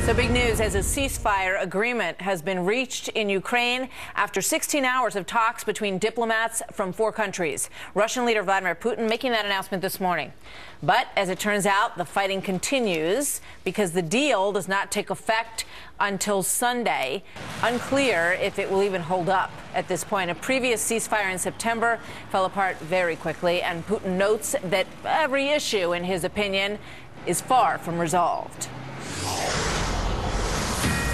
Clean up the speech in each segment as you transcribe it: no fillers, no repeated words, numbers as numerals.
So big news as a ceasefire agreement has been reached in Ukraine after 16 hours of talks between diplomats from 4 countries. Russian leader Vladimir Putin making that announcement this morning. But as it turns out, the fighting continues because the deal does not take effect until Sunday. Unclear if it will even hold up at this point. A previous ceasefire in September fell apart very quickly, and Putin notes that every issue, in his opinion, is far from resolved.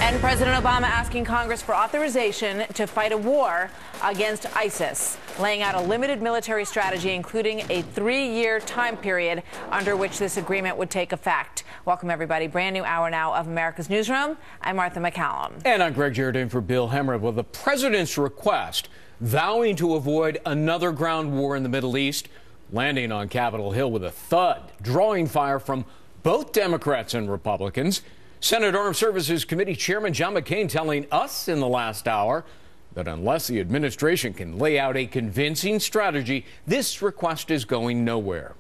And President Obama asking Congress for authorization to fight a war against ISIS, laying out a limited military strategy, including a 3-year time period under which this agreement would take effect. Welcome, everybody. Brand new hour now of America's Newsroom. I'm Martha McCallum. And I'm Greg Jarrett in for Bill Hemmer. Well, the president's request, vowing to avoid another ground war in the Middle East, landing on Capitol Hill with a thud, drawing fire from both Democrats and Republicans. Senate Armed Services Committee Chairman John McCain telling us in the last hour that unless the administration can lay out a convincing strategy, this request is going nowhere.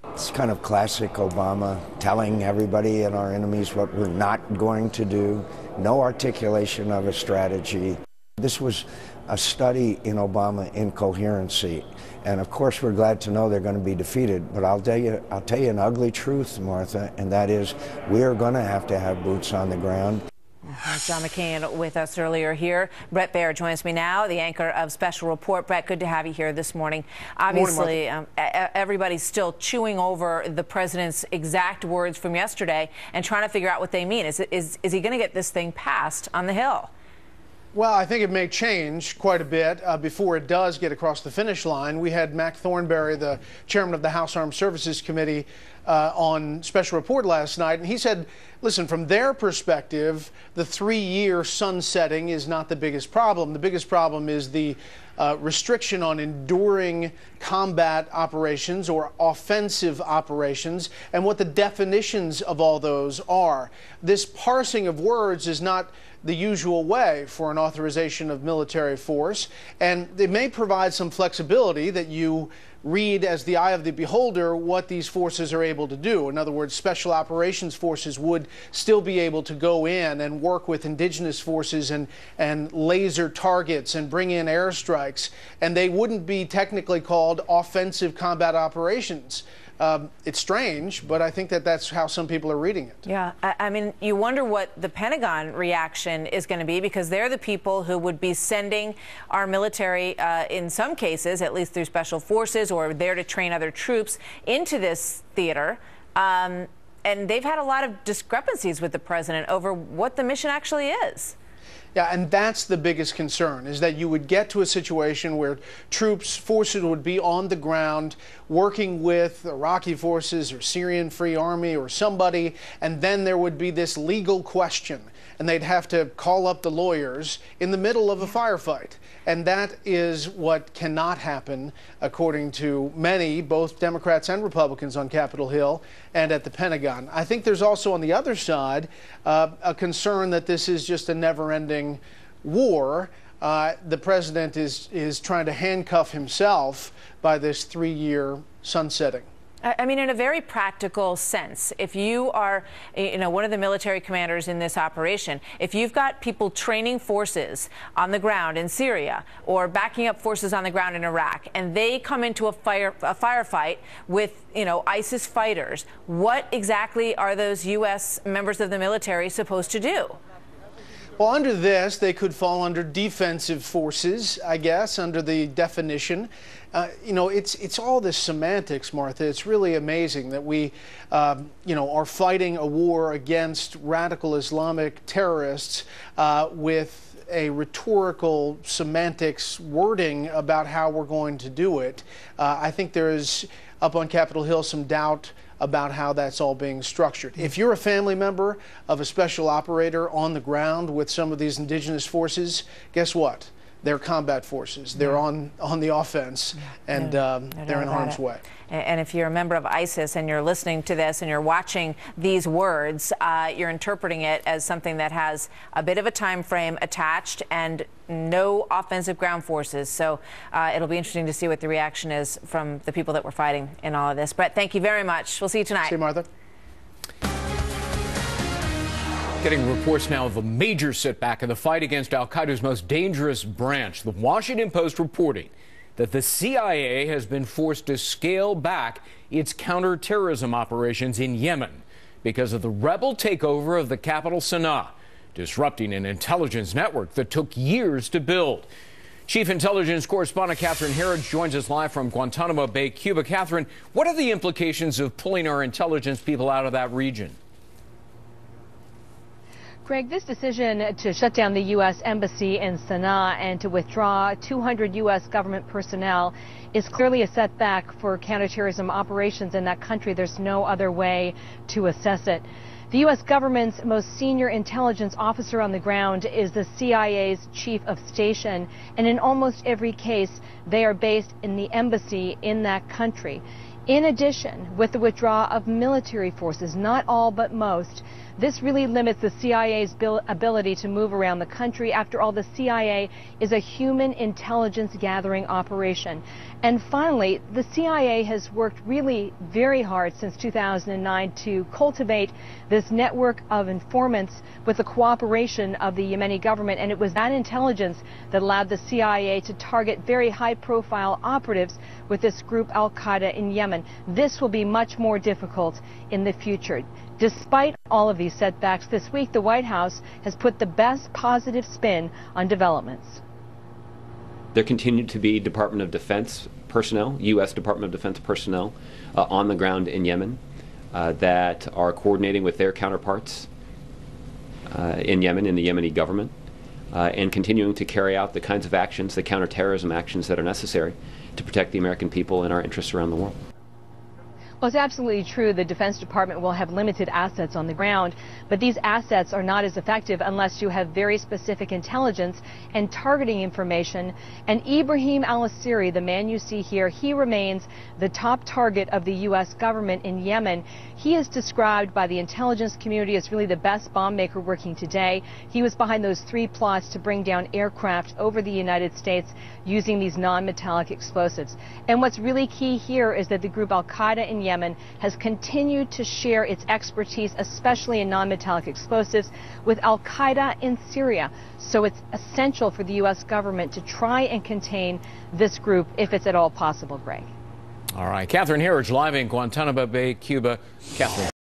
It's kind of classic Obama, telling everybody and our enemies what we're not going to do, no articulation of a strategy. This was a study in Obama incoherency. And of course, we're glad to know they're going to be defeated. But I'll tell you an ugly truth, Martha, and that is we're going to have boots on the ground. John McCain with us earlier here. Bret Baier joins me now, the anchor of Special Report. Bret, good to have you here this morning. Obviously, everybody's still chewing over the president's exact words from yesterday and trying to figure out what they mean. Is he going to get this thing passed on the Hill? Well, I think it may change quite a bit before it does get across the finish line. We had Mac Thornberry, the chairman of the House Armed Services Committee, on Special Report last night, and he said, listen, from their perspective, the 3-year sunsetting is not the biggest problem. The biggest problem is the restriction on enduring combat operations or offensive operations and what the definitions of all those are. This parsing of words is not the usual way for an authorization of military force, and it may provide some flexibility that you read as the eye of the beholder what these forces are able to do. In other words, special operations forces would still be able to go in and work with indigenous forces and laser targets and bring in airstrikes, and they wouldn't be technically called offensive combat operations. It's strange, but I think that that's how some people are reading it. Yeah, I mean, you wonder what the Pentagon reaction is going to be, because they're the people who would be sending our military, in some cases, at least through special forces or there to train other troops, into this theater. And they've had a lot of discrepancies with the president over what the mission actually is. Yeah, and that's the biggest concern, is that you would get to a situation where forces would be on the ground working with Iraqi forces or Syrian Free Army or somebody, and then there would be this legal question, and they'd have to call up the lawyers in the middle of a firefight. And that is what cannot happen, according to many, both Democrats and Republicans on Capitol Hill and at the Pentagon. I think there's also on the other side a concern that this is just a never-ending war. The president is trying to handcuff himself by this 3-year sunsetting. I mean, in a very practical sense, if you are, one of the military commanders in this operation, if you've got people training forces on the ground in Syria or backing up forces on the ground in Iraq, and they come into a firefight with, ISIS fighters, what exactly are those U.S. members of the military supposed to do? Well, under this, they could fall under defensive forces, I guess, under the definition. It's all this semantics, Martha. It's really amazing that we, are fighting a war against radical Islamic terrorists with a rhetorical semantics wording about how we're going to do it. I think there is, up on Capitol Hill, some doubt about how that's all being structured. If you're a family member of a special operator on the ground with some of these indigenous forces, guess what? They're combat forces. They're on the offense, and they're in harm's way. And if you're a member of ISIS and you're listening to this and you're watching these words, you're interpreting it as something that has a bit of a time frame attached and no offensive ground forces. So it'll be interesting to see what the reaction is from the people that were fighting in all of this. Bret, thank you very much. We'll see you tonight. See you, Martha. Getting reports now of a major setback in the fight against al-Qaeda's most dangerous branch. The Washington Post reporting that the CIA has been forced to scale back its counterterrorism operations in Yemen because of the rebel takeover of the capital Sana'a, disrupting an intelligence network that took years to build. Chief Intelligence Correspondent Catherine Herridge joins us live from Guantanamo Bay, Cuba. Catherine, what are the implications of pulling our intelligence people out of that region? Greg, this decision to shut down the U.S. Embassy in Sana'a and to withdraw 200 U.S. government personnel is clearly a setback for counterterrorism operations in that country. There's no other way to assess it. The U.S. government's most senior intelligence officer on the ground is the CIA's chief of station, and in almost every case, they are based in the embassy in that country. In addition, with the withdrawal of military forces, not all but most, this really limits the CIA's ability to move around the country. After all, the CIA is a human intelligence gathering operation. And finally, the CIA has worked really very hard since 2009 to cultivate this network of informants with the cooperation of the Yemeni government. And it was that intelligence that allowed the CIA to target very high-profile operatives with this group al-Qaeda in Yemen. This will be much more difficult in the future. Despite all of these setbacks, this week the White House has put the best positive spin on developments. There continue to be Department of Defense personnel, U.S. Department of Defense personnel on the ground in Yemen that are coordinating with their counterparts in Yemen, in the Yemeni government, and continuing to carry out the kinds of actions, the counterterrorism actions that are necessary to protect the American people and our interests around the world. Well, it's absolutely true the Defense Department will have limited assets on the ground, but these assets are not as effective unless you have very specific intelligence and targeting information. And Ibrahim al-Asiri, the man you see here, he remains the top target of the U.S. government in Yemen. He is described by the intelligence community as really the best bomb maker working today. He was behind those 3 plots to bring down aircraft over the United States using these non-metallic explosives. And what's really key here is that the group al-Qaeda in Yemen has continued to share its expertise, especially in non-metallic explosives, with al-Qaeda in Syria. So it's essential for the U.S. government to try and contain this group if it's at all possible, Greg. All right. Catherine Herridge live in Guantanamo Bay, Cuba. Catherine.